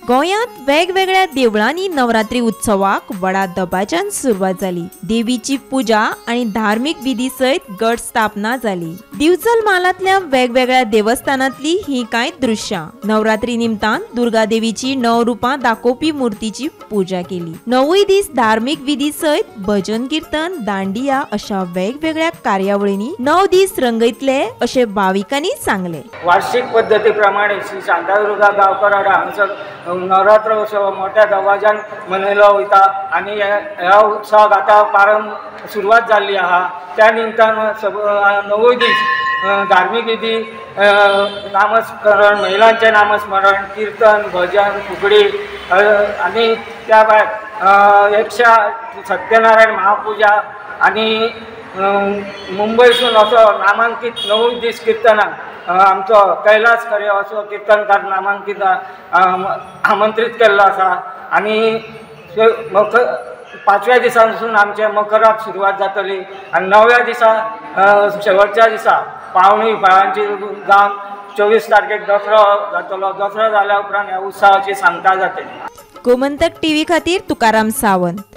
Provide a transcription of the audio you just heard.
गोंयांत वेगवेगळ्या देवळांनी नवरात्री उत्सवाक व्हडा दबाज्यान सुरवात जाली। देवीची पूजा आणि धार्मिक विधी सयत गट स्थापना जाली। दिवचल म्हालांतल्या वेगवेगळ्या देवस्थानांतली ही कांय दृश्यां। नवरात्री निमतान दुर्गा देवीची 9 रूपां दाखोवपी मूर्तीची पूजा केली। 9 दीस धार्मिक विधी सयत भजन कीर्तन दांडिया अशा वेगवेगळ्या कार्यावळींनी 9 दीस रंगयतले अशे भाविकांनी सांगले। वार्षिक पद्धतीप्रमाणे श्री शांतादुर्गा गांवकर हांचो नवरात्र उत्सव मोठ्या दबाज्यान मनयलो वयता आणि ह्या उत्सवाक आतां सुरवात जाल्ली आहा। त्या निमतान 9 दीस धार्मिक विधी नामस्मरण, महिलांचे नामस्मरण, कीर्तन, भजन, फुगडी आणि त्या भायर 108 सत्यनारायण महापूजा आणि मुंबईसून असो नामांकित 9 दीस कीर्तनाक आमचो कैलास खरे असो कीर्तनकार नामांकित आमंत्रित केल्लो आसा। आणि 5व्या दिसांसून आमचे मकराक सुरवात जातली आणि 9व्या दिसा शेवटच्या दिसा पावणी फळांची जावन 24 तारखेक दसरो जातलो। दसरो जाल्या उपरांत ह्या उत्सवाची सांगता जातली। गोमंतक टीव्ही खातीर तुकाराम सावंत।